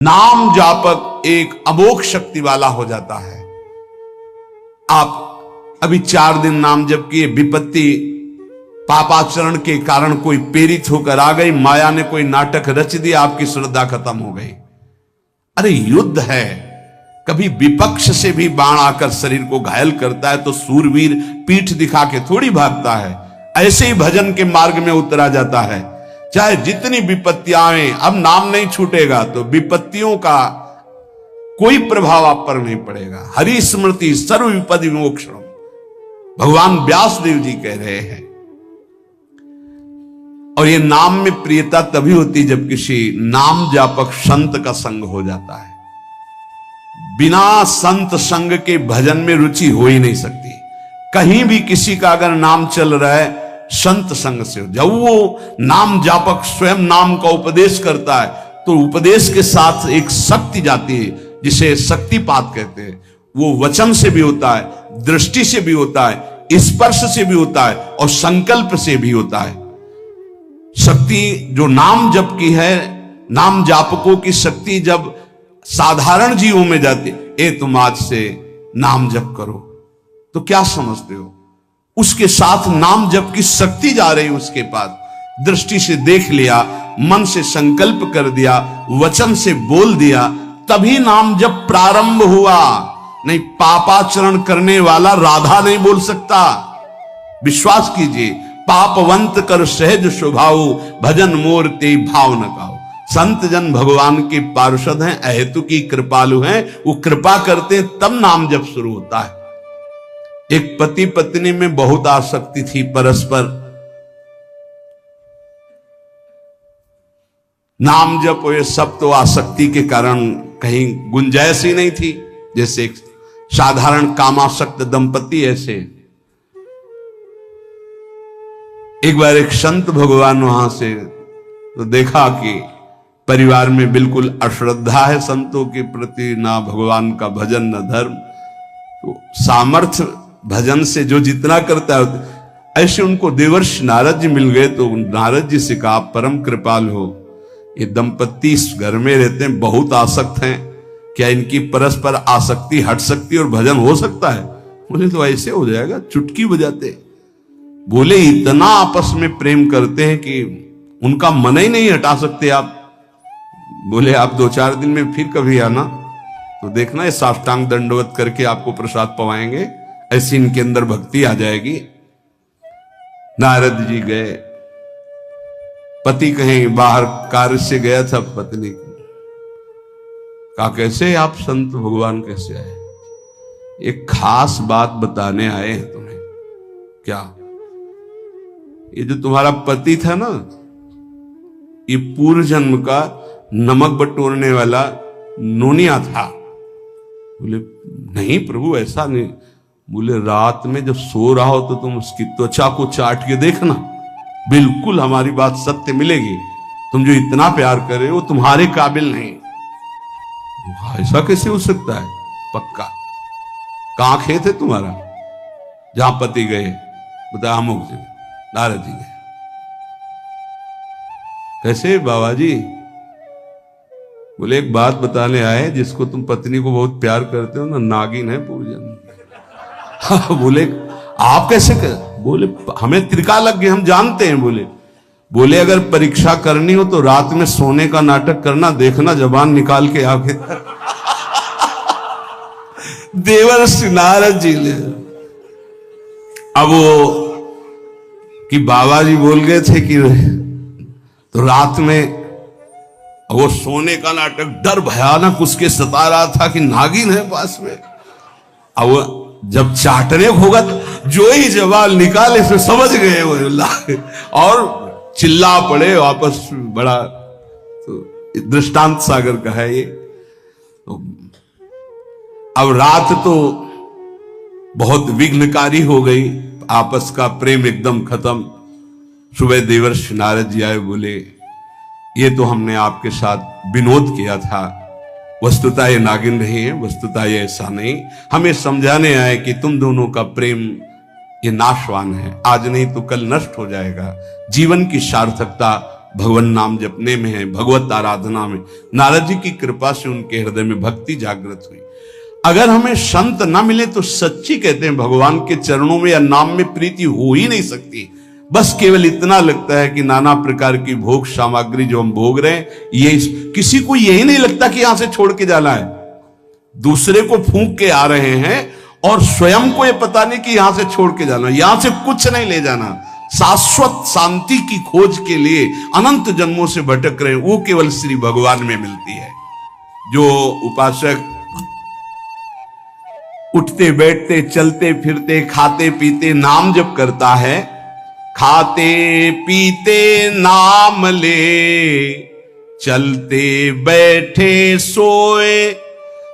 नाम जापक एक अमोघ शक्ति वाला हो जाता है। आप अभी 4 दिन नाम जप किए, विपत्ति पापाचरण के कारण कोई प्रेरित होकर आ गई, माया ने कोई नाटक रच दिया, आपकी श्रद्धा खत्म हो गई। अरे युद्ध है, कभी विपक्ष से भी बाण आकर शरीर को घायल करता है तो सूरवीर पीठ दिखा के थोड़ी भागता है। ऐसे ही भजन के मार्ग में उतरा जाता है, चाहे जितनी विपत्तियां आए, अब नाम नहीं छूटेगा तो विपत्तियों का कोई प्रभाव आप पर नहीं पड़ेगा। हरि स्मृति सर्व विपदि विमोक्षणम, भगवान व्यासदेव जी कह रहे हैं। और ये नाम में प्रियता तभी होती जब किसी नाम जापक संत का संग हो जाता है। बिना संत संग के भजन में रुचि हो ही नहीं सकती। कहीं भी किसी का अगर नाम चल रहा है, संत संग से हो। जब वो नाम जापक स्वयं नाम का उपदेश करता है तो उपदेश के साथ एक शक्ति जाती है जिसे शक्तिपात कहते हैं। वो वचन से भी होता है, दृष्टि से भी होता है, स्पर्श से भी होता है और संकल्प से भी होता है। शक्ति जो नाम जप की है, नाम जापकों की शक्ति जब साधारण जीवों में जाती, ए तुम आज से नाम जप करो, तो क्या समझते हो? उसके साथ नाम जप की शक्ति जा रही उसके पास। दृष्टि से देख लिया, मन से संकल्प कर दिया, वचन से बोल दिया, तभी नाम जप प्रारंभ हुआ। नहीं, पापाचरण करने वाला राधा नहीं बोल सकता। विश्वास कीजिए, पापवंत कर सहज स्वभाव, भजन मोर ते भाव न काओ। संत जन भगवान के पार्षद हैं, अहेतु की कृपालु हैं, वो कृपा करते हैं तब नाम जप शुरू होता है। एक पति पत्नी में बहुत आसक्ति थी परस्पर, नाम जप ये सब तो आसक्ति के कारण कहीं गुंजाइश ही नहीं थी। जैसे एक साधारण कामासक्त दंपति, ऐसे एक बार एक संत भगवान वहां से तो देखा कि परिवार में बिल्कुल अश्रद्धा है संतों के प्रति, ना भगवान का भजन न धर्म। तो सामर्थ्य भजन से जो जितना करता है, ऐसे उनको देवर्षि नारद जी मिल गए। तो नारद जी से कहा, परम कृपाल हो, ये दंपति इस घर में रहते हैं, बहुत आसक्त हैं, क्या इनकी परस्पर आसक्ति हट सकती है और भजन हो सकता है? बोले तो ऐसे हो जाएगा, चुटकी बजाते। बोले इतना आपस में प्रेम करते हैं कि उनका मन ही नहीं हटा सकते आप। बोले आप 2-4 दिन में फिर कभी आना तो देखना, ये साष्टांग दंडवत करके आपको प्रसाद पवाएंगे, ऐसी इनके अंदर भक्ति आ जाएगी। नारद जी गए, पति कहीं बाहर कार्य से गया था, पत्नी कहा कैसे आप संत भगवान कैसे आए? एक खास बात बताने आए हैं तुम्हें। क्या? ये जो तुम्हारा पति था ना, ये पूर्व जन्म का नमक बटोरने वाला नोनिया था। बोले नहीं प्रभु, ऐसा नहीं। बोले रात में जब सो रहा हो तो तुम उसकी त्वचा को चाट के देखना, बिल्कुल हमारी बात सत्य मिलेगी। तुम जो इतना प्यार कर रहे हो तुम्हारे काबिल नहीं। ऐसा कैसे हो सकता है? पक्का। कहां खेत है तुम्हारा? जहां पति गए, बता अमुक जी। नारद जी गए, कैसे बाबा जी? बोले एक बात बताने आए, जिसको तुम पत्नी को बहुत प्यार करते हो ना, नागिन है पूजन। बोले आप कैसे कर? बोले हमें त्रिकालज्ञ, हम जानते हैं। बोले अगर परीक्षा करनी हो तो रात में सोने का नाटक करना, देखना जबान निकाल के आगे। देवर्षि नारद जी ने, अब वो कि बाबा जी बोल गए थे कि तो रात में वो सोने का नाटक, डर भयानक उसके सता रहा था कि नागिन है पास में। अब वो जब चाटने होगा तो जो ही जवाब निकाले फिर समझ गए वो, और चिल्ला पड़े वापस। बड़ा तो दृष्टांत सागर का है ये। तो अब रात तो बहुत विघ्नकारी हो गई, आपस का प्रेम एकदम खत्म। सुबह देवर्षि नारद जी आए, बोले ये तो हमने आपके साथ विनोद किया था, वस्तुतः ये नागिन नहीं है, वस्तुतः ये ऐसा नहीं। हमें समझाने आए कि तुम दोनों का प्रेम ये नाशवान है, आज नहीं तो कल नष्ट हो जाएगा। जीवन की सार्थकता भगवान नाम जपने में है, भगवत आराधना में। नारद जी की कृपा से उनके हृदय में भक्ति जागृत हुई। अगर हमें संत ना मिले तो सच्ची कहते हैं भगवान के चरणों में या नाम में प्रीति हो ही नहीं सकती। बस केवल इतना लगता है कि नाना प्रकार की भोग सामग्री जो हम भोग रहे हैं, ये किसी को यही नहीं लगता कि यहां से छोड़ के जाना है। दूसरे को फूंक के आ रहे हैं और स्वयं को ये पता नहीं कि यहां से छोड़ के जाना, यहां से कुछ नहीं ले जाना। शाश्वत शांति की खोज के लिए अनंत जन्मों से भटक रहे हैं, वो केवल श्री भगवान में मिलती है। जो उपासक उठते बैठते चलते फिरते खाते पीते नाम जप करता है, खाते पीते नाम ले, चलते बैठे सोए,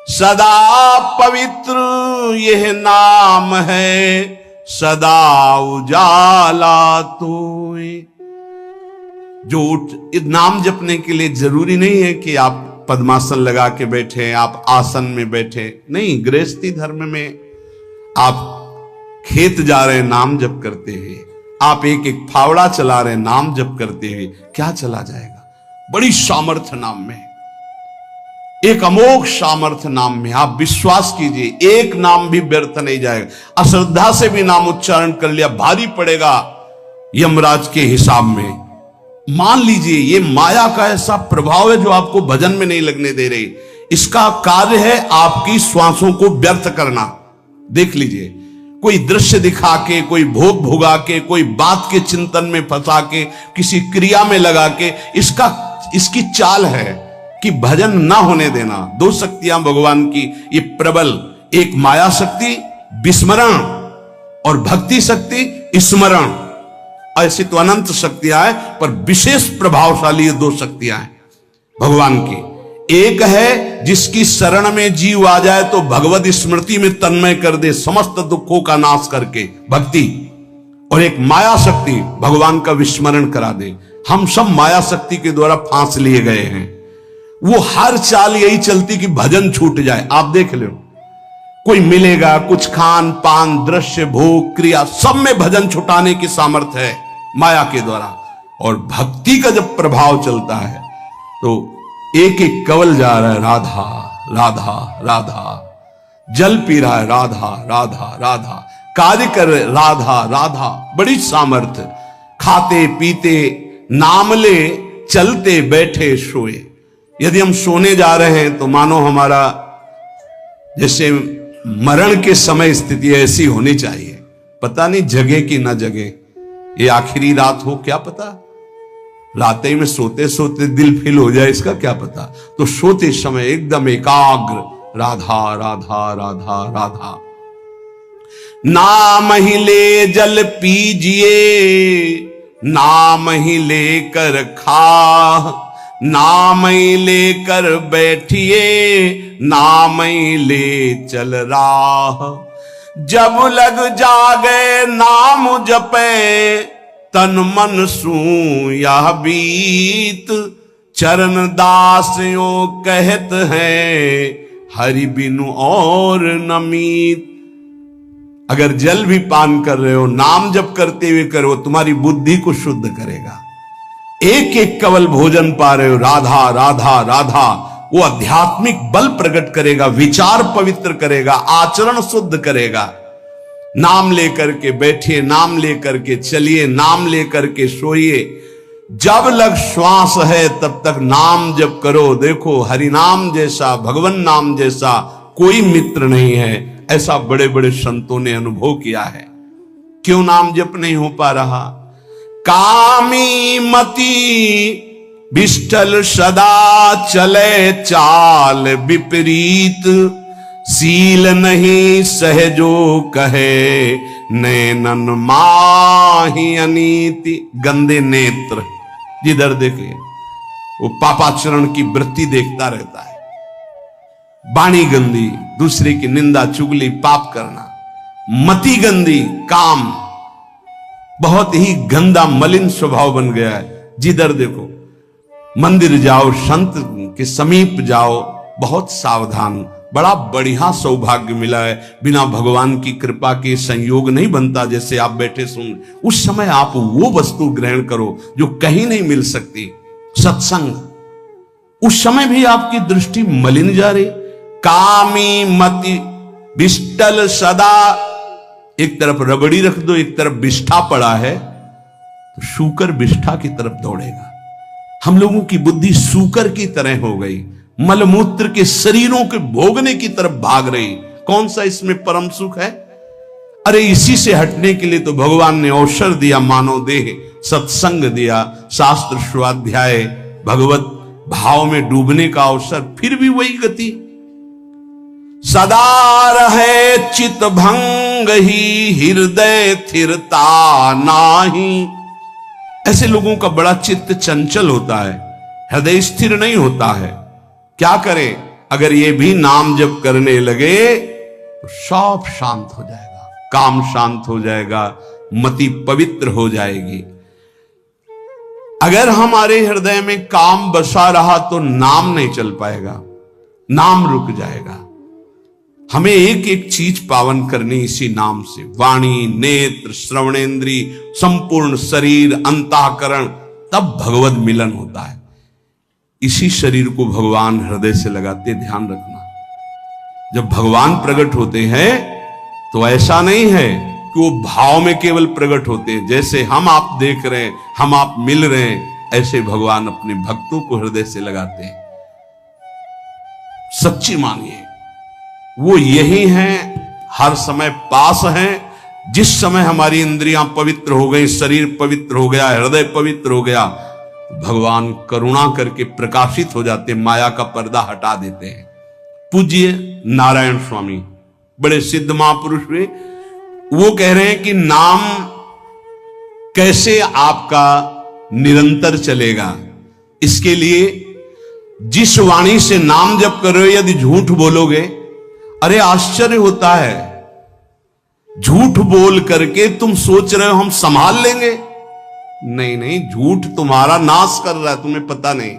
सदा पवित्र यह नाम है, सदा उजाला तोए। जो नाम जपने के लिए जरूरी नहीं है कि आप पद्मासन लगा के बैठे, आप आसन में बैठे, नहीं। गृहस्थी धर्म में आप खेत जा रहे हैं नाम जप करते हुए, आप एक एक फावड़ा चला रहे हैं नाम जप करते हुए, क्या चला जाएगा? बड़ी सामर्थ्य नाम में, एक अमोघ सामर्थ्य नाम में। आप विश्वास कीजिए, एक नाम भी व्यर्थ नहीं जाएगा। अश्रद्धा से भी नाम उच्चारण कर लिया, भारी पड़ेगा यमराज के हिसाब में। मान लीजिए ये माया का ऐसा प्रभाव है जो आपको भजन में नहीं लगने दे रही। इसका कार्य है आपकी श्वासों को व्यर्थ करना। देख लीजिए, कोई दृश्य दिखा के, कोई भोग भोगा के, कोई बात के चिंतन में फंसा के, किसी क्रिया में लगा के, इसकी चाल है कि भजन ना होने देना। दो शक्तियां भगवान की ये प्रबल, एक माया शक्ति विस्मरण और भक्ति शक्ति स्मरण। ऐसी तो अनंत शक्तियां हैं, पर विशेष प्रभावशाली ये दो शक्तियां हैं भगवान की। एक है जिसकी शरण में जीव आ जाए तो भगवत स्मृति में तन्मय कर दे, समस्त दुखों का नाश करके, भक्ति। और एक माया शक्ति भगवान का विस्मरण करा दे। हम सब माया शक्ति के द्वारा फांस लिए गए हैं। वो हर चाल यही चलती कि भजन छूट जाए। आप देख लो, कोई मिलेगा, कुछ खान पान दृश्य भोग क्रिया सब में भजन छुटाने की सामर्थ्य है माया के द्वारा। और भक्ति का जब प्रभाव चलता है तो एक एक कवल जा रहा है राधा राधा राधा, जल पी रहा है राधा राधा राधा, कार्य कर रहे राधा राधा, बड़ी सामर्थ्य। खाते पीते नाम ले, चलते बैठे सोए। यदि हम सोने जा रहे हैं तो मानो हमारा जैसे मरण के समय स्थिति ऐसी होनी चाहिए। पता नहीं जगे कि ना जगे, ये आखिरी रात हो, क्या पता। रात ही में सोते सोते दिल फील हो जाए, इसका क्या पता। तो सोते समय एकदम एकाग्र, राधा राधा राधा राधा। नाम ही ले जल पीजिए, नाम ही लेकर खा, नाम ही लेकर बैठिए, नाम ही ले चल राह। जब लग जागे नाम जपे, तन मन सू यह बीत। चरण दास यो कहत है, हरि बिनु और नमीत। अगर जल भी पान कर रहे हो, नाम जप करते हुए करो, तुम्हारी बुद्धि को शुद्ध करेगा। एक एक कवल भोजन पा रहे हो, राधा राधा राधा, वो आध्यात्मिक बल प्रकट करेगा, विचार पवित्र करेगा, आचरण शुद्ध करेगा। नाम लेकर के बैठिए, नाम लेकर के चलिए, नाम लेकर के सोइए। जब लग श्वास है तब तक नाम जप करो। देखो, हरि नाम जैसा, भगवान नाम जैसा कोई मित्र नहीं है, ऐसा बड़े बड़े संतों ने अनुभव किया है। क्यों नाम जप नहीं हो पा रहा? कामी मति विष्ठल सदा चले चाल विपरीत। सील नहीं सहजो कहे, नैनन माही अनीति। गंदे नेत्र, जिधर देखे वो पापाचरण की वृत्ति देखता रहता है। वाणी गंदी, दूसरे की निंदा चुगली पाप करना। मति गंदी, काम बहुत ही गंदा मलिन स्वभाव बन गया है। जिधर देखो, मंदिर जाओ, संत के समीप जाओ, बहुत सावधान, बड़ा बढ़िया सौभाग्य मिला है। बिना भगवान की कृपा के संयोग नहीं बनता। जैसे आप बैठे सुन, उस समय आप वो वस्तु ग्रहण करो जो कहीं नहीं मिल सकती, सत्संग। उस समय भी आपकी दृष्टि मलिन जा रही, कामी मति बिस्टल सदा। एक तरफ रबड़ी रख दो, एक तरफ बिष्ठा पड़ा है, तो सूकर बिष्ठा की तरफ दौड़ेगा। हम लोगों की बुद्धि सूकर की तरह हो गई, मलमूत्र के शरीरों के भोगने की तरफ भाग रही। कौन सा इसमें परम सुख है? अरे इसी से हटने के लिए तो भगवान ने अवसर दिया, मानव देह, सत्संग दिया, शास्त्र स्वाध्याय, भगवत भाव में डूबने का अवसर। फिर भी वही गति, सदा रहे चित भंग ही, हृदय स्थिरता नाही। ऐसे लोगों का बड़ा चित्त चंचल होता है, हृदय स्थिर नहीं होता है। क्या करें? अगर ये भी नाम जप करने लगे तो सब शांत हो जाएगा, काम शांत हो जाएगा, मति पवित्र हो जाएगी। अगर हमारे हृदय में काम बसा रहा तो नाम नहीं चल पाएगा, नाम रुक जाएगा। हमें एक एक चीज पावन करनी इसी नाम से, वाणी, नेत्र, श्रवणेन्द्री, संपूर्ण शरीर, अंतःकरण, तब भगवत मिलन होता है। इसी शरीर को भगवान हृदय से लगाते, ध्यान रखना। जब भगवान प्रकट होते हैं तो ऐसा नहीं है कि वो भाव में केवल प्रकट होते हैं। जैसे हम आप देख रहे हैं, हम आप मिल रहे हैं, ऐसे भगवान अपने भक्तों को हृदय से लगाते हैं। सच्ची मानिए, वो यही हैं, हर समय पास हैं। जिस समय हमारी इंद्रियां पवित्र हो गई, शरीर पवित्र हो गया, हृदय पवित्र हो गया, भगवान करुणा करके प्रकाशित हो जाते, माया का पर्दा हटा देते हैं। पूज्य नारायण स्वामी बड़े सिद्ध महापुरुष हुए, वो कह रहे हैं कि नाम कैसे आपका निरंतर चलेगा। इसके लिए जिस वाणी से नाम जप कर रहे हो, यदि झूठ बोलोगे, अरे आश्चर्य होता है, झूठ बोल करके तुम सोच रहे हो हम संभाल लेंगे। नहीं नहीं, झूठ तुम्हारा नाश कर रहा है, तुम्हें पता नहीं।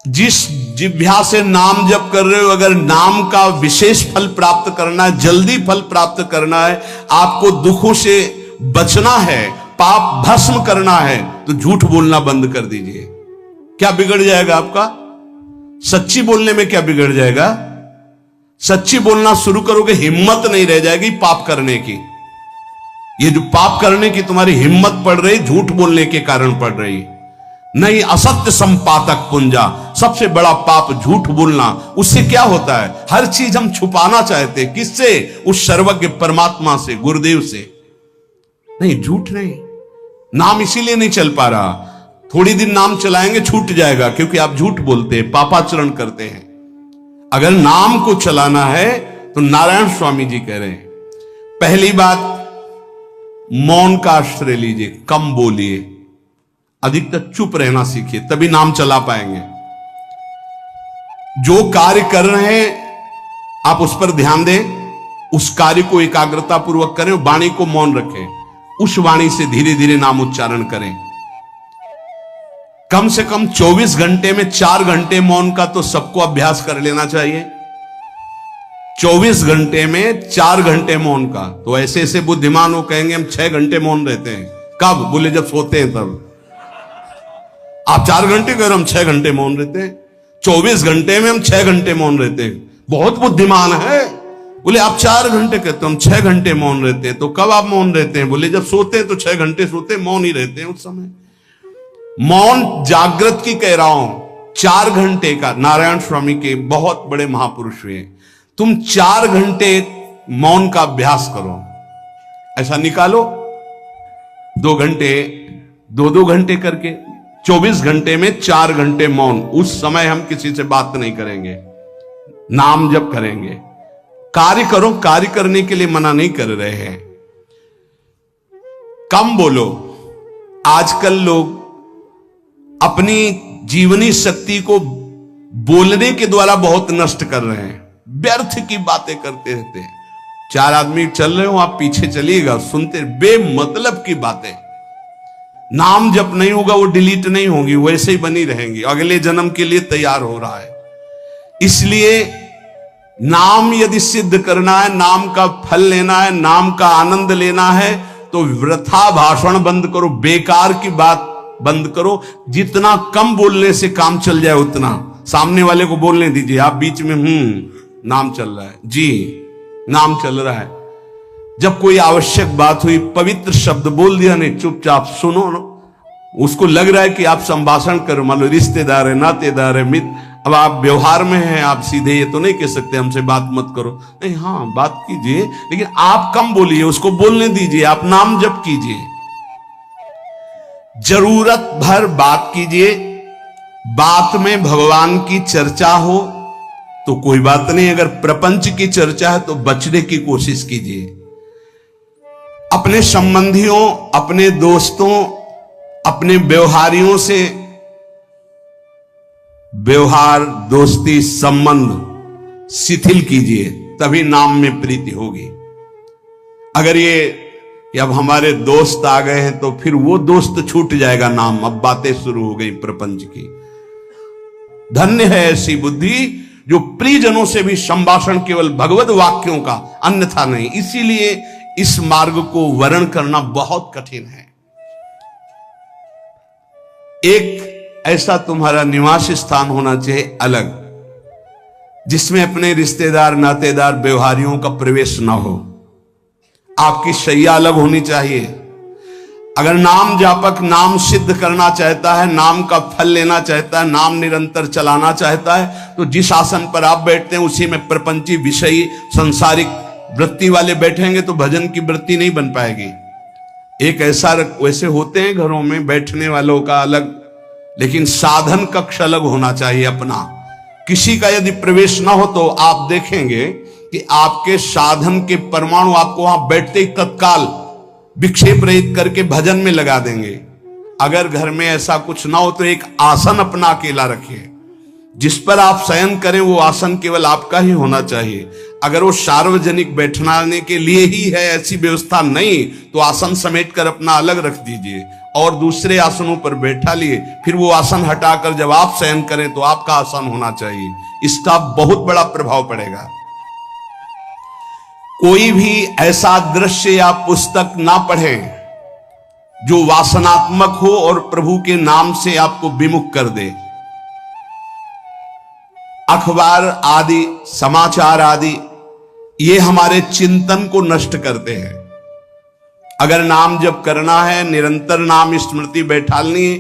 जिस जिह्वा से नाम जप कर रहे हो, अगर नाम का विशेष फल प्राप्त करना है, जल्दी फल प्राप्त करना है, आपको दुखों से बचना है, पाप भस्म करना है, तो झूठ बोलना बंद कर दीजिए। क्या बिगड़ जाएगा आपका? सच्ची बोलने में क्या बिगड़ जाएगा? सच्ची बोलना शुरू करोगे, हिम्मत नहीं रह जाएगी पाप करने की। ये जो पाप करने की तुम्हारी हिम्मत पड़ रही, झूठ बोलने के कारण पड़ रही। नहीं, असत्य संपातक पुंजा, सबसे बड़ा पाप झूठ बोलना। उससे क्या होता है? हर चीज हम छुपाना चाहते, किससे? उस सर्वज्ञ परमात्मा से, गुरुदेव से। नहीं, झूठ नहीं। नाम इसीलिए नहीं चल पा रहा, थोड़ी दिन नाम चलाएंगे छूट जाएगा, क्योंकि आप झूठ बोलते हैं, पापाचरण करते हैं। अगर नाम को चलाना है तो नारायण स्वामी जी कह रहे हैं, पहली बात मौन का आश्रय लीजिए, कम बोलिए, अधिकतर चुप रहना सीखिए, तभी नाम चला पाएंगे। जो कार्य कर रहे हैं आप उस पर ध्यान दें, उस कार्य को एकाग्रता पूर्वक करें, वाणी को मौन रखें, उस वाणी से धीरे धीरे नाम उच्चारण करें। कम से कम 24 घंटे में 4 घंटे मौन का तो सबको अभ्यास कर लेना चाहिए। 24 घंटे में 4 घंटे मौन का। तो ऐसे ऐसे बुद्धिमान हो कहेंगे हम 6 घंटे मौन रहते हैं। कब? बोले जब सोते हैं तब। आप 4 घंटे कह रहे, हम 6 घंटे मौन रहते हैं। 24 घंटे में हम 6 घंटे मौन रहते हैं। बहुत बुद्धिमान है। बोले आप 4 घंटे कहते हो, हम 6 घंटे मौन रहते हैं। तो कब आप मौन रहते हैं? बोले जब सोते हैं तो 6 घंटे सोते हैं, मौन ही रहते हैं उस समय। मौन जागृत की कह रहा हूं, 4 घंटे का। नारायण स्वामी के बहुत बड़े महापुरुष हुए, तुम 4 घंटे मौन का अभ्यास करो। ऐसा निकालो 2 घंटे, 2-2 घंटे करके 24 घंटे में 4 घंटे मौन। उस समय हम किसी से बात नहीं करेंगे, नाम जप करेंगे। कार्य करो, कार्य करने के लिए मना नहीं कर रहे हैं। कम बोलो। आजकल लोग अपनी जीवनी शक्ति को बोलने के द्वारा बहुत नष्ट कर रहे हैं, व्यर्थ की बातें करते रहते हैं। 4 आदमी चल रहे हो, आप पीछे चलिएगा, सुनते, बेमतलब की बातें। नाम जप नहीं होगा, वो डिलीट नहीं होंगी, वैसे ही बनी रहेंगी, अगले जन्म के लिए तैयार हो रहा है। इसलिए नाम यदि सिद्ध करना है, नाम का फल लेना है, नाम का आनंद लेना है, तो वृथा भाषण बंद करो, बेकार की बात बंद करो। जितना कम बोलने से काम चल जाए उतना सामने वाले को बोलने दीजिए। आप बीच में नाम चल रहा है जी, नाम चल रहा है। जब कोई आवश्यक बात हुई, पवित्र शब्द बोल दिया, नहीं चुपचाप सुनो ना। उसको लग रहा है कि आप संभाषण करो, मान लो रिश्तेदार है, नातेदार है, मित्र, अब आप व्यवहार में हैं, आप सीधे ये तो नहीं कह सकते हमसे बात मत करो, नहीं, हाँ बात कीजिए, लेकिन आप कम बोलिए, उसको बोलने दीजिए, आप नाम जप कीजिए, जरूरत भर बात कीजिए। बात में भगवान की चर्चा हो तो कोई बात नहीं, अगर प्रपंच की चर्चा है तो बचने की कोशिश कीजिए। अपने संबंधियों, अपने दोस्तों, अपने व्यवहारियों से व्यवहार, दोस्ती, संबंध शिथिल कीजिए, तभी नाम में प्रीति होगी। अगर ये कि अब हमारे दोस्त आ गए हैं तो फिर वो दोस्त छूट जाएगा नाम, अब बातें शुरू हो गई प्रपंच की। धन्य है ऐसी बुद्धि जो प्रियजनों से भी संभाषण केवल भगवत वाक्यों का, अन्यथा नहीं। इसीलिए इस मार्ग को वर्ण करना बहुत कठिन है। एक ऐसा तुम्हारा निवास स्थान होना चाहिए अलग, जिसमें अपने रिश्तेदार, नातेदार, व्यवहारियों का प्रवेश ना हो। आपकी शैया अलग होनी चाहिए। अगर नाम जापक नाम सिद्ध करना चाहता है, नाम का फल लेना चाहता है, नाम निरंतर चलाना चाहता है, तो जिस आसन पर आप बैठते हैं उसी में प्रपंची, विषयी, सांसारिक वृत्ति वाले बैठेंगे तो भजन की वृत्ति नहीं बन पाएगी। एक ऐसा, वैसे होते हैं घरों में बैठने वालों का अलग, लेकिन साधन कक्ष अलग होना चाहिए अपना। किसी का यदि प्रवेश ना हो तो आप देखेंगे कि आपके साधन के परमाणु आपको वहां बैठते ही तत्काल विक्षेप रहित करके भजन में लगा देंगे। अगर घर में ऐसा कुछ ना हो तो एक आसन अपना अकेला रखिए, जिस पर आप शयन करें वो आसन केवल आपका ही होना चाहिए। अगर वो सार्वजनिक बैठने के लिए ही है, ऐसी व्यवस्था नहीं, तो आसन समेट कर अपना अलग रख दीजिए और दूसरे आसनों पर बैठा लिए। फिर वो आसन हटाकर जब आप शयन करें तो आपका आसन होना चाहिए। इसका बहुत बड़ा प्रभाव पड़ेगा। कोई भी ऐसा दृश्य या पुस्तक ना पढ़ें जो वासनात्मक हो और प्रभु के नाम से आपको विमुख कर दे। अखबार आदि, समाचार आदि, ये हमारे चिंतन को नष्ट करते हैं। अगर नाम जप करना है, निरंतर नाम स्मृति बैठालनी है,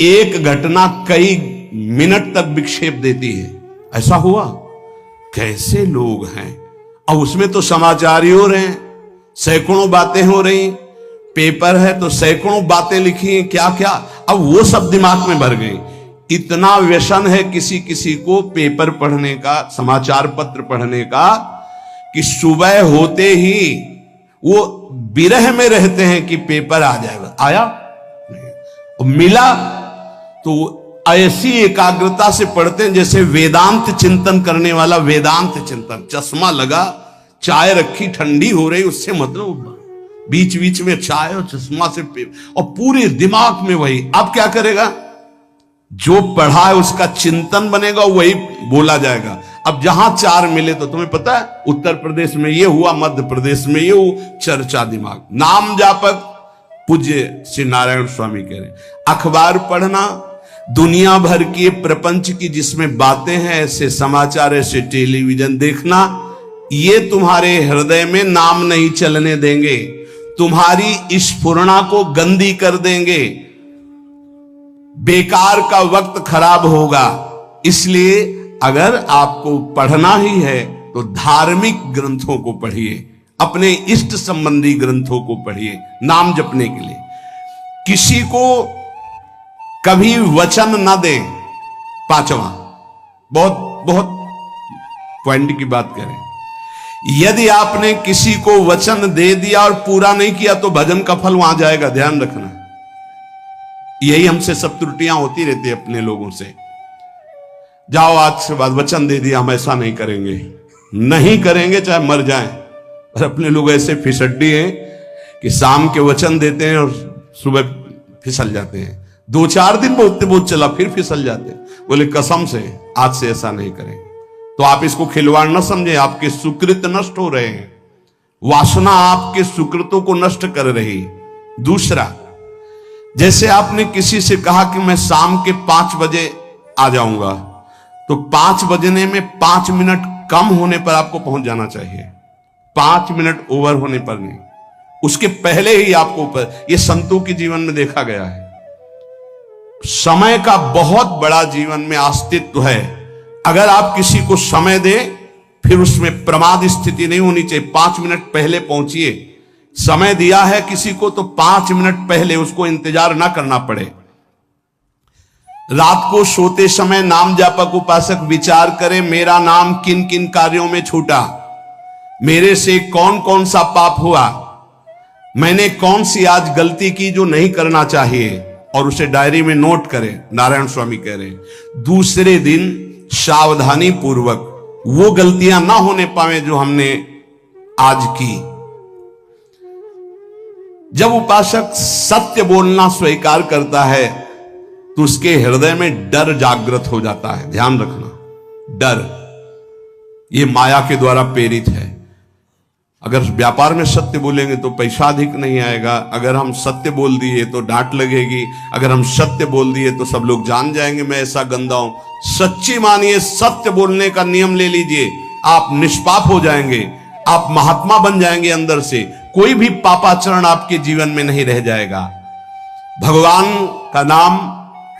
एक घटना कई मिनट तक विक्षेप देती है। ऐसा हुआ, कैसे लोग हैं, अब उसमें तो समाचार ही हो रहे हैं, सैकड़ों बातें हो रही, पेपर है तो सैकड़ों बातें लिखी हैं, क्या क्या, अब वो सब दिमाग में भर गई। इतना व्यसन है किसी किसी को पेपर पढ़ने का, समाचार पत्र पढ़ने का, कि सुबह होते ही वो विरह में रहते हैं कि पेपर आ जाएगा। आया नहीं, मिला तो ऐसी एकाग्रता से पढ़ते हैं जैसे वेदांत चिंतन करने वाला वेदांत चिंतन। चश्मा लगा, चाय रखी, ठंडी हो रही, उससे मतलब बीच बीच में चाय और चश्मा से और पूरे दिमाग में वही। अब क्या करेगा, जो पढ़ा है उसका चिंतन बनेगा, वही बोला जाएगा। अब जहां चार मिले तो तुम्हें पता है उत्तर प्रदेश में ये हुआ, मध्य प्रदेश में ये हुआ, चर्चा दिमाग। नाम जापक पूज्य श्री नारायण स्वामी कह रहे, अखबार पढ़ना, दुनिया भर की प्रपंच की जिसमें बातें हैं, ऐसे समाचार, ऐसे टेलीविजन देखना, ये तुम्हारे हृदय में नाम नहीं चलने देंगे, तुम्हारी स्फुरणा को गंदी कर देंगे, बेकार का वक्त खराब होगा। इसलिए अगर आपको पढ़ना ही है तो धार्मिक ग्रंथों को पढ़िए, अपने इष्ट संबंधी ग्रंथों को पढ़िए नाम जपने के लिए। किसी को कभी वचन न दें। पांचवा, बहुत बहुत पॉइंट की बात करें, यदि आपने किसी को वचन दे दिया और पूरा नहीं किया तो भजन का फल वहां जाएगा, ध्यान रखना। यही हमसे सब त्रुटियां होती रहती है अपने लोगों से। जाओ आज से बाद वचन दे दिया, हम ऐसा नहीं करेंगे, नहीं करेंगे चाहे मर जाएं। और अपने लोग ऐसे फिसड्डी हैं कि शाम के वचन देते हैं और सुबह फिसल जाते हैं। 2-4 दिन बहुत चला, फिर फिसल जाते हैं। बोले कसम से आज से ऐसा नहीं करेंगे। तो आप इसको खिलवाड़ न समझे, आपके सुकृत नष्ट हो रहे हैं, वासना आपके सुकृतों को नष्ट कर रही। दूसरा, जैसे आपने किसी से कहा कि मैं शाम के 5 बजे आ जाऊंगा, तो 5 बजने में 5 मिनट कम होने पर आपको पहुंच जाना चाहिए, 5 मिनट ओवर होने पर नहीं, उसके पहले ही आपको ऊपर। यह संतों के जीवन में देखा गया है। समय का बहुत बड़ा जीवन में अस्तित्व है। अगर आप किसी को समय दें, फिर उसमें प्रमाद स्थिति नहीं होनी चाहिए। 5 मिनट पहले पहुंचिए। समय दिया है किसी को तो 5 मिनट पहले उसको इंतजार ना करना पड़े। रात को सोते समय नाम जापक उपासक विचार करें, मेरा नाम किन किन कार्यों में छूटा, मेरे से कौन कौन सा पाप हुआ, मैंने कौन सी आज गलती की जो नहीं करना चाहिए, और उसे डायरी में नोट करें। नारायण स्वामी कह रहे हैं दूसरे दिन सावधानी पूर्वक वो गलतियां ना होने पावे जो हमने आज की। जब उपासक सत्य बोलना स्वीकार करता है तो उसके हृदय में डर जागृत हो जाता है। ध्यान रखना, डर ये माया के द्वारा प्रेरित है। अगर व्यापार में सत्य बोलेंगे तो पैसा अधिक नहीं आएगा, अगर हम सत्य बोल दिए तो डांट लगेगी, अगर हम सत्य बोल दिए तो सब लोग जान जाएंगे मैं ऐसा गंदा हूं। सच्ची मानिए, सत्य बोलने का नियम ले लीजिए, आप निष्पाप हो जाएंगे, आप महात्मा बन जाएंगे अंदर से, कोई भी पापाचरण आपके जीवन में नहीं रह जाएगा। भगवान का नाम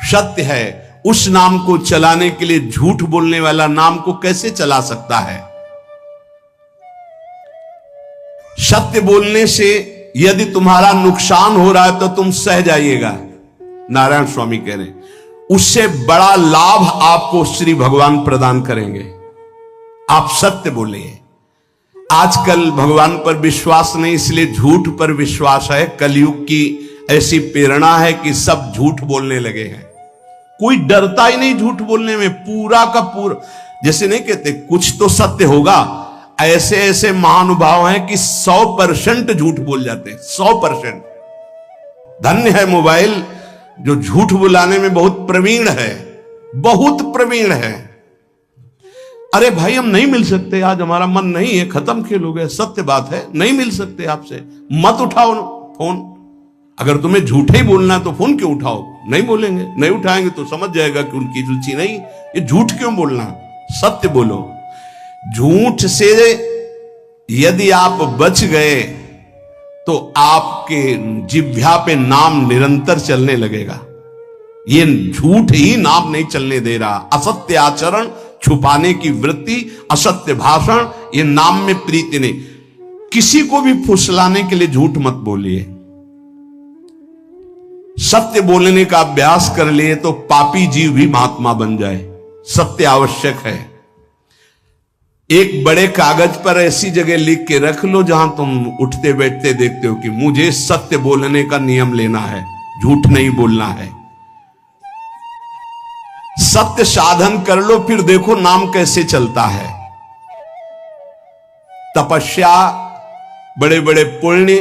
सत्य है, उस नाम को चलाने के लिए झूठ बोलने वाला नाम को कैसे चला सकता है? सत्य बोलने से यदि तुम्हारा नुकसान हो रहा है तो तुम सह जाइएगा। नारायण स्वामी कह रहे हैं उससे बड़ा लाभ आपको श्री भगवान प्रदान करेंगे। आप सत्य बोलिए। आजकल भगवान पर विश्वास नहीं, इसलिए झूठ पर विश्वास है। कलयुग की ऐसी प्रेरणा है कि सब झूठ बोलने लगे हैं। कोई डरता ही नहीं झूठ बोलने में, पूरा का पूरा। जैसे नहीं कहते कुछ तो सत्य होगा, ऐसे ऐसे महानुभाव हैं कि 100% झूठ बोल जाते हैं, 100%। धन्य है मोबाइल जो झूठ बुलाने में बहुत प्रवीण है, बहुत प्रवीण है। अरे भाई हम नहीं मिल सकते, आज हमारा मन नहीं है, खत्म खेल हो गया, सत्य बात है, नहीं मिल सकते आपसे, मत उठाओ फोन। अगर तुम्हें झूठे ही बोलना है तो फोन क्यों उठाओ? नहीं बोलेंगे, नहीं उठाएंगे तो समझ जाएगा कि उनकी रुचि नहीं। ये झूठ क्यों बोलना? सत्य बोलो। झूठ से यदि आप बच गए तो आपके जिह्वा पे नाम निरंतर चलने लगेगा। ये झूठ ही नाम नहीं चलने दे रहा। असत्य आचरण, छुपाने की वृत्ति, असत्य भाषण, ये नाम में प्रीति नहीं। किसी को भी फुसलाने के लिए झूठ मत बोलिए। सत्य बोलने का अभ्यास कर लिए तो पापी जीव भी महात्मा बन जाए। सत्य आवश्यक है। एक बड़े कागज पर ऐसी जगह लिख के रख लो जहां तुम उठते बैठते देखते हो कि मुझे सत्य बोलने का नियम लेना है, झूठ नहीं बोलना है। सत्य साधन कर लो, फिर देखो नाम कैसे चलता है। तपस्या, बड़े बड़े पुण्य,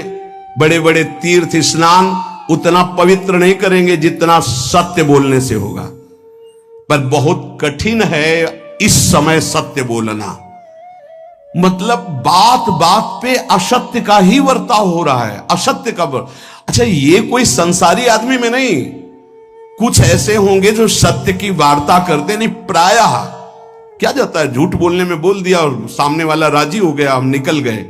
बड़े बड़े तीर्थ स्नान उतना पवित्र नहीं करेंगे जितना सत्य बोलने से होगा। पर बहुत कठिन है इस समय सत्य बोलना। मतलब बात बात पे असत्य का ही वर्ताव हो रहा है, असत्य का अच्छा, ये कोई संसारी आदमी में नहीं, कुछ ऐसे होंगे जो सत्य की वार्ता करते नहीं। प्रायः क्या जाता है, झूठ बोलने में बोल दिया और सामने वाला राजी हो गया, हम निकल गए।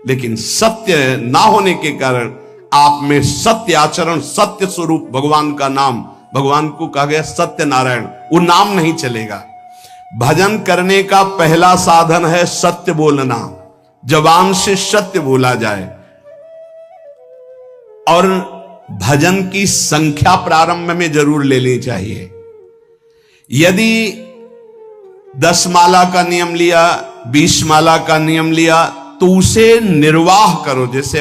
लेकिन सत्य ना होने के कारण आप में सत्य आचरण, सत्य स्वरूप भगवान का नाम, भगवान को कहा गया सत्य नारायण, वो नाम नहीं चलेगा। भजन करने का पहला साधन है सत्य बोलना। जबान से सत्य बोला जाए। और भजन की संख्या प्रारंभ में जरूर लेनी चाहिए। यदि 10 माला का नियम लिया, 20 माला का नियम लिया, तो उसे निर्वाह करो। जैसे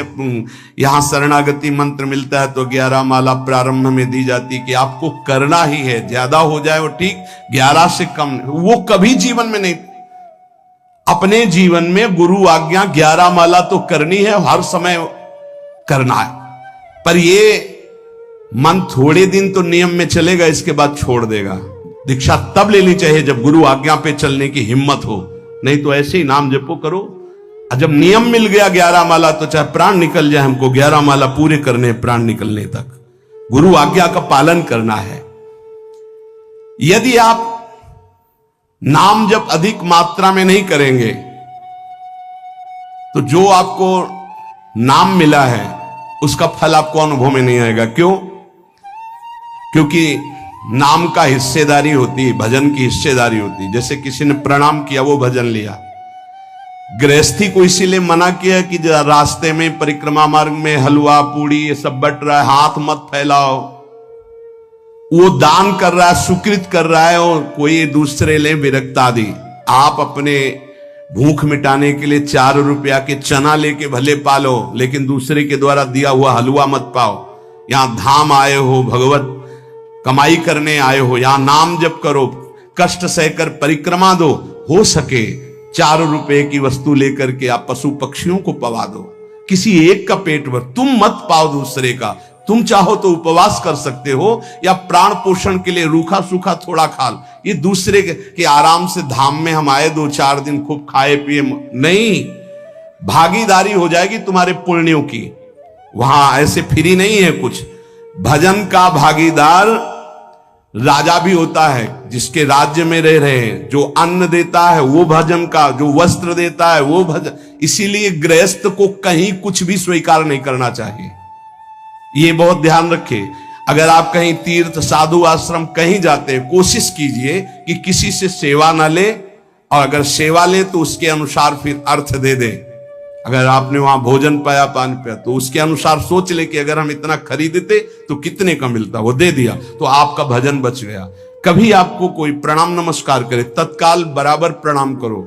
यहां शरणागति मंत्र मिलता है तो 11 माला प्रारंभ में दी जाती कि आपको करना ही है, ज्यादा हो जाए वो ठीक, 11 से कम वो कभी जीवन में नहीं। अपने जीवन में गुरु आज्ञा 11 माला तो करनी है, हर समय करना है। पर ये मन थोड़े दिन तो नियम में चलेगा, इसके बाद छोड़ देगा। दीक्षा तब लेनी चाहिए जब गुरु आज्ञा पे चलने की हिम्मत हो। नहीं तो ऐसे ही नाम जपो करो। जब नियम मिल गया 11 माला तो चाहे प्राण निकल जाए, हमको 11 माला पूरे करने, प्राण निकलने तक गुरु आज्ञा का पालन करना है। यदि आप नाम जप अधिक मात्रा में नहीं करेंगे तो जो आपको नाम मिला है उसका फल आपको अनुभव में नहीं आएगा। क्यों? क्योंकि नाम का हिस्सेदारी होती है, भजन की हिस्सेदारी होती है। जैसे किसी ने प्रणाम किया, वो भजन लिया। गृहस्थी को इसीलिए मना किया कि रास्ते में परिक्रमा मार्ग में हलवा पूड़ी ये सब बट रहा है, हाथ मत फैलाओ। वो दान कर रहा है, सुकृत कर रहा है, और कोई दूसरे ले विरक्त आदि। आप अपने भूख मिटाने के लिए 4 रुपया के चना लेके भले पालो, लेकिन दूसरे के द्वारा दिया हुआ हलवा मत पाओ। यहां धाम आए हो, भगवत कमाई करने आए हो, यहां नाम जप करो, कष्ट सहकर परिक्रमा दो। हो सके 4 रुपए की वस्तु लेकर के आप पशु पक्षियों को पवा दो, किसी एक का पेट भर। तुम मत पाओ दूसरे का। तुम चाहो तो उपवास कर सकते हो, या प्राण पोषण के लिए रूखा सूखा थोड़ा खा लो। ये दूसरे के आराम से धाम में हम आए 2-4 दिन खूब खाए पिए नहीं, भागीदारी हो जाएगी तुम्हारे पुण्यों की। वहां ऐसे फ्री नहीं है कुछ। भजन का भागीदार राजा भी होता है, जिसके राज्य में रह रहे हैं। जो अन्न देता है वो भजन का, जो वस्त्र देता है वो भजन। इसीलिए गृहस्थ को कहीं कुछ भी स्वीकार नहीं करना चाहिए। ये बहुत ध्यान रखिए। अगर आप कहीं तीर्थ साधु आश्रम कहीं जाते हैं, कोशिश कीजिए कि किसी से सेवा ना ले, और अगर सेवा ले तो उसके अनुसार फिर अर्थ दे दे। अगर आपने वहां भोजन पाया, पानी पाया, तो उसके अनुसार सोच ले कि अगर हम इतना खरीदते तो कितने का मिलता, वो दे दिया तो आपका भजन बच गया। कभी आपको कोई प्रणाम नमस्कार करे, तत्काल बराबर प्रणाम करो।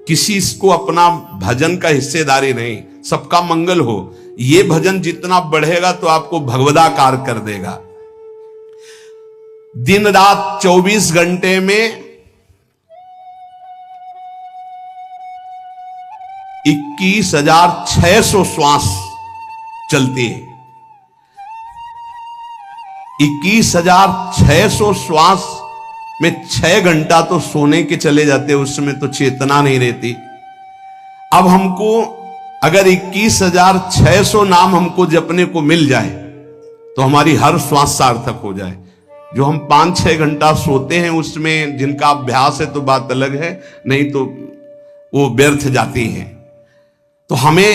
किसी को अपना भजन का हिस्सेदारी नहीं, सबका मंगल हो। ये भजन जितना बढ़ेगा तो आपको भगवदाकार कर देगा। दिन रात 24 घंटे में 21,600 श्वास चलती है। 21,600 श्वास में 6 घंटा तो सोने के चले जाते, उसमें तो चेतना नहीं रहती। अब हमको अगर 21,600 नाम हमको जपने को मिल जाए तो हमारी हर श्वास सार्थक हो जाए। जो हम 5-6 घंटा सोते हैं उसमें जिनका अभ्यास है तो बात अलग है, नहीं तो वो व्यर्थ जाती है। तो हमें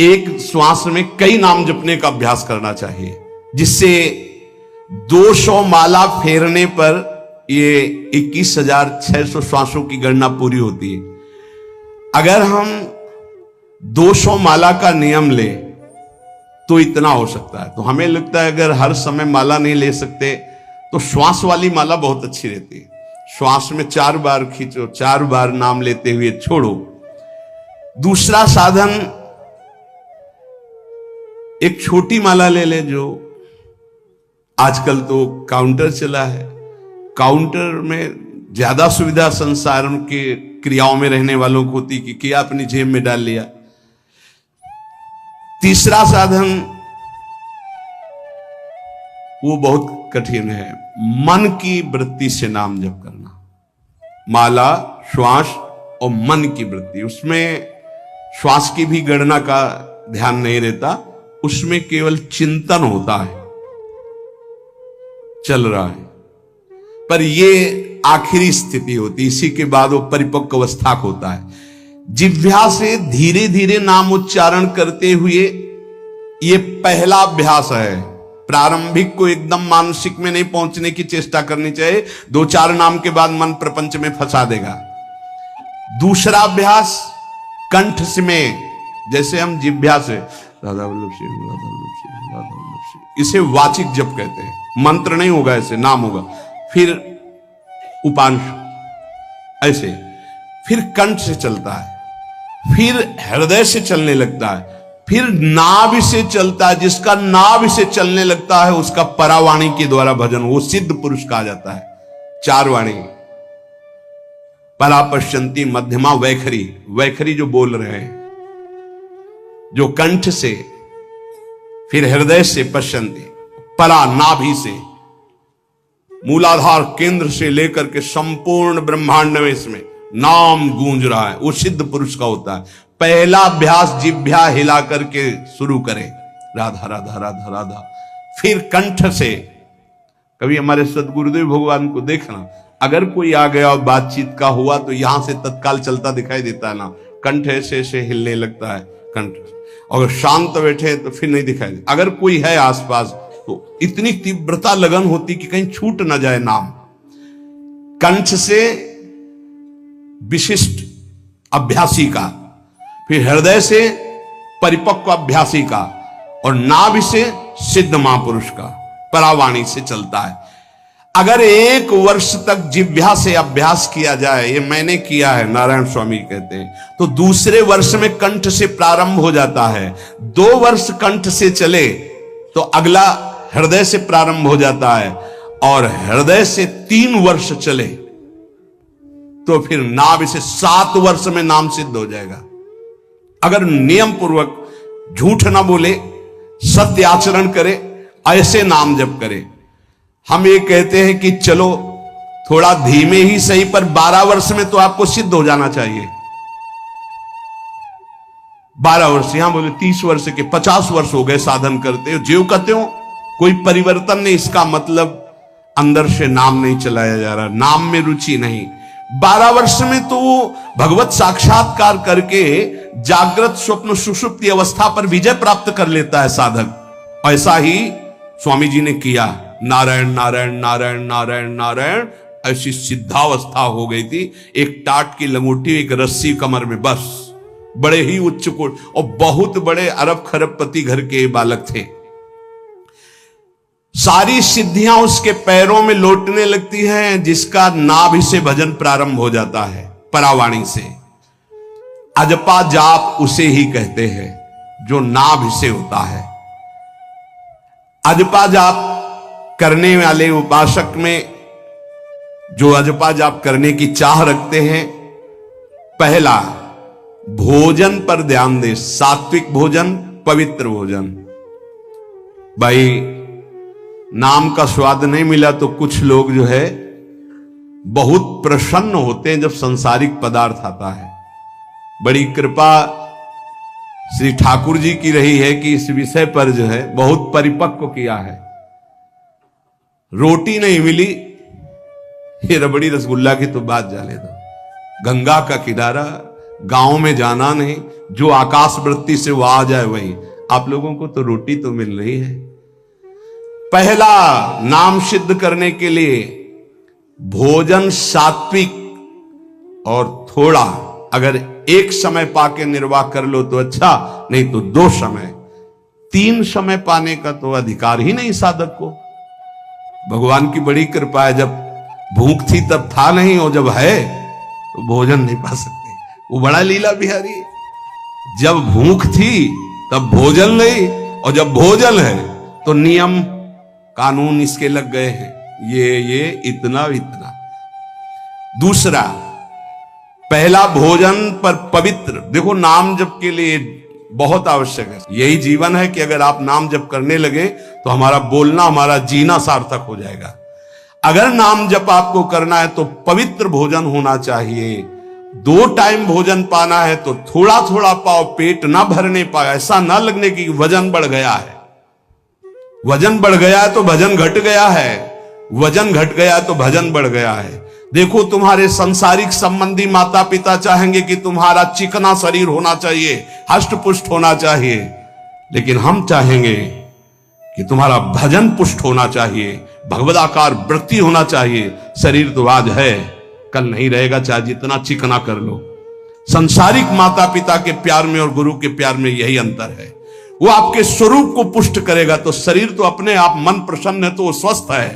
एक श्वास में कई नाम जपने का अभ्यास करना चाहिए, जिससे 200 माला फेरने पर ये 21,600 श्वासों की गणना पूरी होती है। अगर हम 200 माला का नियम ले तो इतना हो सकता है। तो हमें लगता है अगर हर समय माला नहीं ले सकते तो श्वास वाली माला बहुत अच्छी रहती है। श्वास में 4 बार खींचो, 4 बार नाम लेते हुए छोड़ो। दूसरा साधन, एक छोटी माला ले ले, जो आजकल तो काउंटर चला है। काउंटर में ज्यादा सुविधा संसार के क्रियाओं में रहने वालों को होती कि क्या अपनी जेब में डाल लिया। तीसरा साधन वो बहुत कठिन है, मन की वृत्ति से नाम जप करना। माला, श्वास और मन की वृत्ति, उसमें श्वास की भी गणना का ध्यान नहीं रहता, उसमें केवल चिंतन होता है, चल रहा है। पर ये आखिरी स्थिति होती, इसी के बाद वो परिपक्व अवस्था होता है। जिह्वा से धीरे धीरे नाम उच्चारण करते हुए ये पहला अभ्यास है। प्रारंभिक को एकदम मानसिक में नहीं पहुंचने की चेष्टा करनी चाहिए, 2-4 नाम के बाद मन प्रपंच में फंसा देगा। दूसरा अभ्यास कंठ में, जैसे हम जिह्वा से राधा वल्लभ श्री राधा वल्लभ श्री राधा वल्लभ श्री, इसे वाचिक जप कहते हैं। मंत्र नहीं होगा, ऐसे नाम होगा। फिर उपांश ऐसे, फिर कंठ से चलता है, फिर हृदय से चलने लगता है, फिर नाभि से चलता है। जिसका नाभि से चलने लगता है उसका परावाणी के द्वारा भजन, वो सिद्ध पुरुष कहा जाता है। 4 वाणी, परा पश्यंती, मध्यमा, वैखरी। वैखरी जो बोल रहे हैं, जो कंठ से, फिर हृदय से पश्यंती, परा नाभि से, मूलाधार केंद्र से लेकर के संपूर्ण ब्रह्मांड में इसमें नाम गूंज रहा है, वो सिद्ध पुरुष का होता है। पहला अभ्यास जिह्वा हिला करके शुरू करे, राधा राधा राधा राधा, फिर कंठ से। कभी हमारे सदगुरुदेव भगवान को देखना, अगर कोई आ गया और बातचीत का हुआ तो यहां से तत्काल चलता दिखाई देता है ना, कंठ ऐसे ऐसे हिलने लगता है कंठ। अगर शांत बैठे तो फिर नहीं दिखाई देता। अगर कोई है आसपास तो इतनी तीव्रता लगन होती कि कहीं छूट ना जाए नाम। कंठ से विशिष्ट अभ्यासी का, फिर हृदय से परिपक्व अभ्यासी का, और नाभि से सिद्ध महापुरुष का, परावाणी से चलता है। अगर 1 वर्ष तक जिह्वा से अभ्यास किया जाए, ये मैंने किया है, नारायण स्वामी कहते हैं, तो दूसरे वर्ष में कंठ से प्रारंभ हो जाता है। 2 वर्ष कंठ से चले तो अगला हृदय से प्रारंभ हो जाता है, और हृदय से 3 वर्ष चले तो फिर नाभि से 7 वर्ष में नाम सिद्ध हो जाएगा। अगर नियम पूर्वक झूठ ना बोले, सत्य आचरण करे, ऐसे नाम जप करे। हम ये कहते हैं कि चलो थोड़ा धीमे ही सही, पर 12 वर्ष में तो आपको सिद्ध हो जाना चाहिए। 12 वर्ष, यहां बोले 30 वर्ष के 50 वर्ष हो गए साधन करते हो, ज्यों कहते हो कोई परिवर्तन नहीं। इसका मतलब अंदर से नाम नहीं चलाया जा रहा, नाम में रुचि नहीं। 12 वर्ष में तो वो भगवत साक्षात्कार करके जागृत स्वप्न सुषुप्ति अवस्था पर विजय प्राप्त कर लेता है साधक। ऐसा ही स्वामी जी ने किया। नारायण नारायण नारायण नारायण नारायण, ऐसी सिद्धावस्था हो गई थी। एक टाट की लंगोटी, एक रस्सी कमर में, बस। बड़े ही उच्च कोट और बहुत बड़े अरब खरबपति घर के बालक थे। सारी सिद्धियां उसके पैरों में लौटने लगती हैं, जिसका नाभि से भजन प्रारंभ हो जाता है, परावाणी से। अजपा जाप उसे ही कहते हैं जो नाभि से होता है। अजपा जाप करने वाले उपासक में जो अजपा जाप करने की चाह रखते हैं, पहला भोजन पर ध्यान दे। सात्विक भोजन, पवित्र भोजन। भाई नाम का स्वाद नहीं मिला तो कुछ लोग जो है बहुत प्रसन्न होते हैं जब सांसारिक पदार्थ आता है। बड़ी कृपा श्री ठाकुर जी की रही है कि इस विषय पर जो है बहुत परिपक्व किया है। रोटी नहीं मिली, ये रबड़ी रसगुल्ला की तो बात जाने दो। गंगा का किनारा, गांव में जाना नहीं, जो आकाश वृत्ति से वो आ जाए वही। आप लोगों को तो रोटी तो मिल रही है। पहला नाम सिद्ध करने के लिए भोजन सात्विक और थोड़ा, अगर एक समय पाके निर्वाह कर लो तो अच्छा, नहीं तो 2 समय। 3 समय पाने का तो अधिकार ही नहीं साधक को। भगवान की बड़ी कृपा है, जब भूख थी तब था नहीं, और जब है तो भोजन नहीं पा सकते। वो बड़ा लीला बिहारी है। जब भूख थी तब भोजन नहीं, और जब भोजन है तो नियम कानून इसके लग गए हैं, ये इतना इतना। दूसरा, पहला भोजन पर पवित्र। देखो नाम जप के लिए बहुत आवश्यक है। यही जीवन है कि अगर आप नाम जप करने लगे तो हमारा बोलना, हमारा जीना सार्थक हो जाएगा। अगर नाम जप आपको करना है तो पवित्र भोजन होना चाहिए। 2 टाइम भोजन पाना है तो थोड़ा थोड़ा पाओ, पेट ना भरने पाए। ऐसा ना लगने की वजन बढ़ गया है। वजन बढ़ गया है तो भजन घट गया है, वजन घट गया है तो भजन बढ़ गया है। देखो तुम्हारे संसारिक संबंधी माता पिता चाहेंगे कि तुम्हारा चिकना शरीर होना चाहिए, हष्ट पुष्ट होना चाहिए, लेकिन हम चाहेंगे कि तुम्हारा भजन पुष्ट होना चाहिए, भगवदाकार वृत्ति होना चाहिए। शरीर तो आज है, कल नहीं रहेगा, चाहे जितना चिकना कर लो। संसारिक माता पिता के प्यार में और गुरु के प्यार में यही अंतर है। वो आपके स्वरूप को पुष्ट करेगा तो शरीर तो अपने आप, मन प्रसन्न है तो वो स्वस्थ है,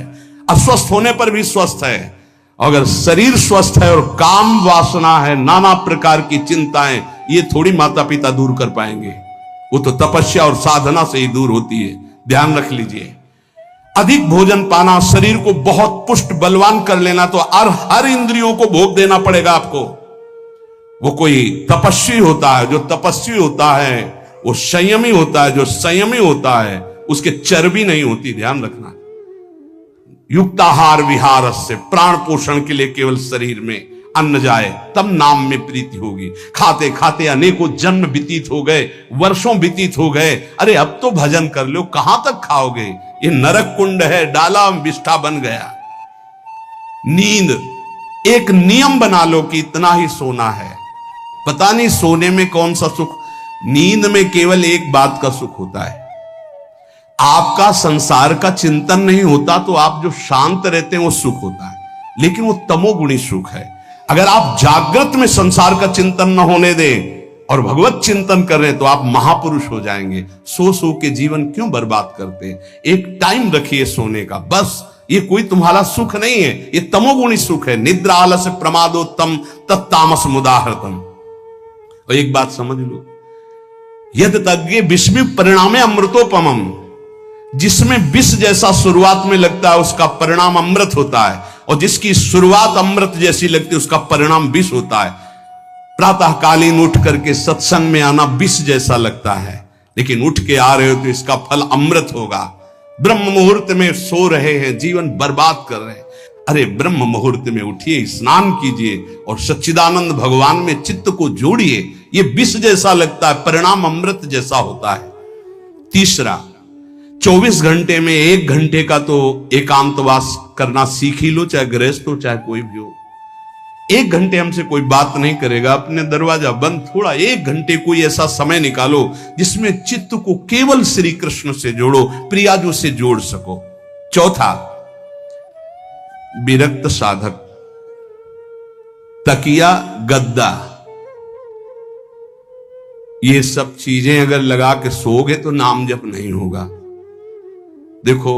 अस्वस्थ होने पर भी स्वस्थ है। अगर शरीर स्वस्थ है और काम वासना है, नाना प्रकार की चिंताएं, ये थोड़ी माता पिता दूर कर पाएंगे। वो तो तपस्या और साधना से ही दूर होती है, ध्यान रख लीजिए। अधिक भोजन पाना, शरीर को बहुत पुष्ट बलवान कर लेना, तो हर इंद्रियों को भोग देना पड़ेगा आपको। वो कोई तपस्वी होता है, जो तपस्वी होता है वो संयमी होता है, जो संयमी होता है उसके चर्बी नहीं होती, ध्यान रखना। युक्ताहार विहार से प्राण पोषण के लिए केवल शरीर में अन्न जाए तब नाम में प्रीति होगी। खाते खाते अनेकों जन्म व्यतीत हो गए, वर्षों व्यतीत हो गए, अरे अब तो भजन कर लो, कहां तक खाओगे, ये नरक कुंड है, डाला विष्ठा बन गया। नींद एक नियम बना लो कि इतना ही सोना है। पता नहीं सोने में कौन सा सुख, नींद में केवल एक बात का सुख होता है, आपका संसार का चिंतन नहीं होता, तो आप जो शांत रहते हैं वो सुख होता है, लेकिन वो तमोगुणी सुख है। अगर आप जागृत में संसार का चिंतन न होने दें और भगवत चिंतन कर रहे हैं तो आप महापुरुष हो जाएंगे। सो सो के जीवन क्यों बर्बाद करते हैं? एक टाइम रखिए सोने का, बस। ये कोई तुम्हारा सुख नहीं है, ये तमोगुणी सुख है। निद्रा आलस्य प्रमादोत्तम तत्तामस मुदाहृतम। और एक बात समझ लो, यद तज्ञे विस्मि परिणामे अमृतोपमम, जिसमें विष जैसा शुरुआत में लगता है उसका परिणाम अमृत होता है, और जिसकी शुरुआत अमृत जैसी लगती है उसका परिणाम विष होता है। प्रातःकालीन उठ करके सत्संग में आना विष जैसा लगता है, लेकिन उठ के आ रहे हो तो इसका फल अमृत होगा। ब्रह्म मुहूर्त में सो रहे हैं, जीवन बर्बाद कर रहे हैं, अरे ब्रह्म मुहूर्त में उठिए, स्नान कीजिए और सच्चिदानंद भगवान में चित्त को जोड़िए। ये विष जैसा लगता है, परिणाम अमृत जैसा होता है। तीसरा, 24 घंटे में 1 घंटे का तो एकांतवास करना सीख ही लो, चाहे गृहस्थ हो चाहे कोई भी हो। 1 घंटे हमसे कोई बात नहीं करेगा, अपने दरवाजा बंद, थोड़ा 1 घंटे कोई ऐसा समय निकालो जिसमें चित्त को केवल श्री कृष्ण से जोड़ो, प्रियाजू से जोड़ सको। चौथा, विरक्त साधक, तकिया गद्दा ये सब चीजें अगर लगा के सोओगे तो नाम जप नहीं होगा। देखो,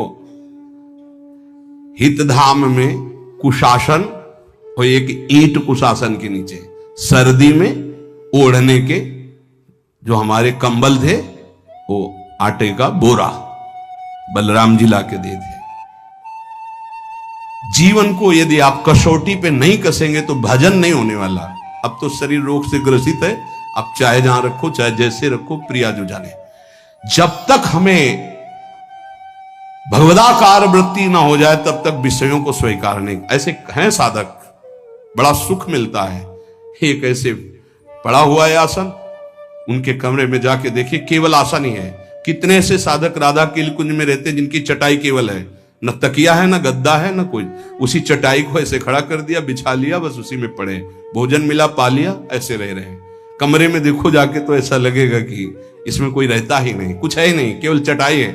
हितधाम में कुशासन और एक ईंट कुशासन के नीचे, सर्दी में ओढ़ने के जो हमारे कंबल थे वो आटे का बोरा बलराम जी ला के दे थे। जीवन को यदि आप कसौटी पे नहीं कसेंगे तो भजन नहीं होने वाला। अब तो शरीर रोग से ग्रसित है, आप चाहे जहां रखो चाहे जैसे रखो, प्रिया जो जाने। जब तक हमें भगवदाकार वृत्ति ना हो जाए तब तक विषयों को स्वीकार नहीं। ऐसे हैं साधक, बड़ा सुख मिलता है। एक ऐसे पड़ा हुआ है आसन, उनके कमरे में जाके देखिए, केवल आसन ही है। कितने ऐसे साधक राधा के कुंज में रहते हैं जिनकी चटाई केवल है, न तकिया है न गद्दा है न कोई, उसी चटाई को ऐसे खड़ा कर दिया, बिछा लिया, बस उसी में पड़े, भोजन मिला पा लिया, ऐसे रह रहे हैं। कमरे में देखो जाके तो ऐसा लगेगा कि इसमें कोई रहता ही नहीं, कुछ है ही नहीं, केवल चटाई है।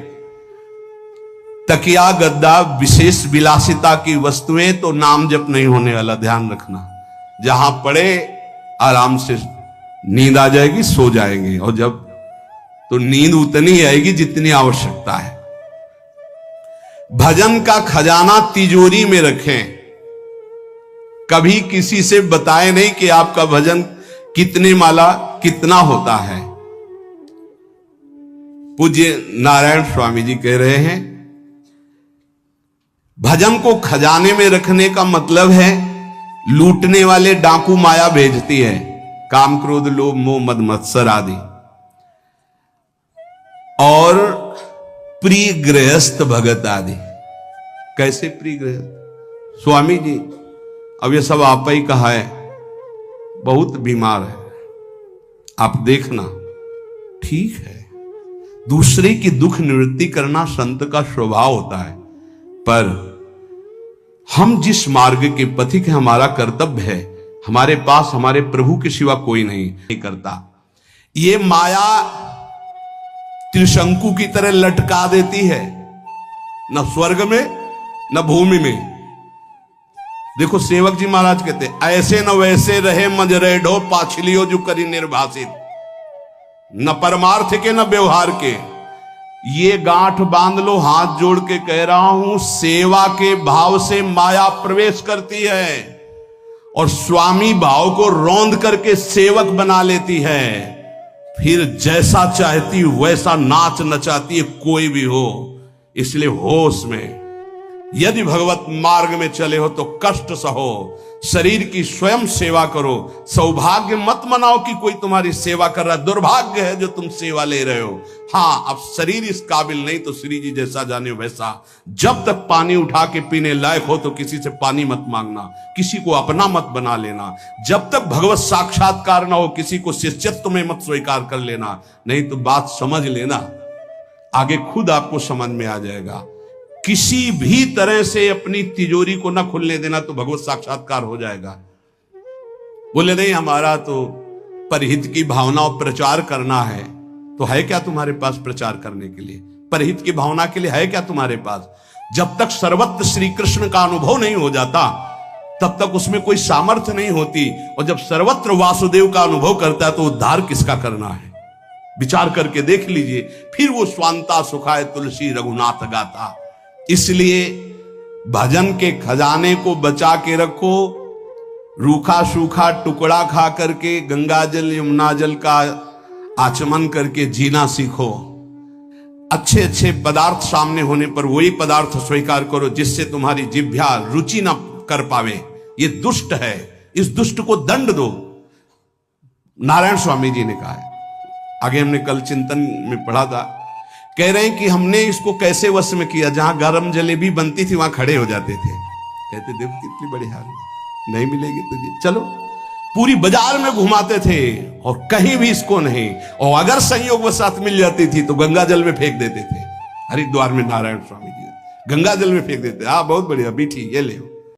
तकिया गद्दा विशेष विलासिता की वस्तुएं तो नाम जप नहीं होने वाला, ध्यान रखना। जहां पड़े आराम से नींद आ जाएगी, सो जाएंगे, और जब तो नींद उतनी आएगी जितनी आवश्यकता है। भजन का खजाना तिजोरी में रखें, कभी किसी से बताएं नहीं कि आपका भजन कितने माला कितना होता है। पूज्य नारायण स्वामी जी कह रहे हैं, भजन को खजाने में रखने का मतलब है लूटने वाले डाकू माया भेजती है, काम क्रोध लोभ मोह मद मत्सर आदि, और प्रिय गृहस्थ भगत आदि। कैसे प्रिय गृहस्थ? स्वामी जी अब ये सब आप ही कहा है, बहुत बीमार है, आप देखना, ठीक है। दूसरे की दुख निवृत्ति करना संत का स्वभाव होता है, पर हम जिस मार्ग के पथिक है, हमारा कर्तव्य है, हमारे पास हमारे प्रभु के सिवा कोई नहीं करता। ये माया त्रिशंकु की तरह लटका देती है, न स्वर्ग में न भूमि में। देखो सेवक जी महाराज कहते, ऐसे न वैसे रहे मजरेडो पाछलियो जो करी निर्भाषित, न परमार्थ के न व्यवहार के। ये गांठ बांध लो, हाथ जोड़ के कह रहा हूं, सेवा के भाव से माया प्रवेश करती है और स्वामी भाव को रौंद करके सेवक बना लेती है, फिर जैसा चाहती वैसा नाच नचाती है, कोई भी हो। इसलिए होश में, यदि भगवत मार्ग में चले हो तो कष्ट सहो, शरीर की स्वयं सेवा करो। सौभाग्य मत मनाओ कि कोई तुम्हारी सेवा कर रहा है, दुर्भाग्य है जो तुम सेवा ले रहे हो। हाँ, अब शरीर इस काबिल नहीं तो श्री जी जैसा जाने वैसा। जब तक पानी उठा के पीने लायक हो तो किसी से पानी मत मांगना, किसी को अपना मत बना लेना। जब तक भगवत साक्षात्कार ना हो किसी को शिष्यत्व में मत स्वीकार कर लेना, नहीं तो बात समझ लेना, आगे खुद आपको समझ में आ जाएगा। किसी भी तरह से अपनी तिजोरी को ना खुलने देना तो भगवत साक्षात्कार हो जाएगा। बोले नहीं हमारा तो परहित की भावना और प्रचार करना है, तो है क्या तुम्हारे पास प्रचार करने के लिए? परहित की भावना के लिए है क्या तुम्हारे पास? जब तक सर्वत्र श्री कृष्ण का अनुभव नहीं हो जाता तब तक उसमें कोई सामर्थ्य नहीं होती, और जब सर्वत्र वासुदेव का अनुभव करता है तो उद्धार किसका करना है? विचार करके देख लीजिए। फिर वो स्वांता सुखाय तुलसी रघुनाथ गाथा। इसलिए भजन के खजाने को बचा के रखो। रूखा सूखा टुकड़ा खा करके गंगा जल यमुना जल का आचमन करके जीना सीखो। अच्छे अच्छे पदार्थ सामने होने पर वही पदार्थ स्वीकार करो जिससे तुम्हारी जिह्वा रुचि ना कर पावे। ये दुष्ट है, इस दुष्ट को दंड दो। नारायण स्वामी जी ने कहा है, आगे हमने कल चिंतन में पढ़ा था, कह रहे हैं कि हमने इसको कैसे वश में किया, जहां गरम जलेबी बनती थी वहां खड़े हो जाते थे, कहते देव कितनी बड़ी हाल है, नहीं मिलेगी तुझे, चलो। पूरी बाजार में घुमाते थे और कहीं भी इसको नहीं, और अगर संयोग वश साथ मिल जाती थी तो गंगा जल में फेंक देते थे। हरिद्वार में नारायण स्वामी जी गंगा जल में फेंक देते, हाँ बहुत बढ़िया मीठी, ये ले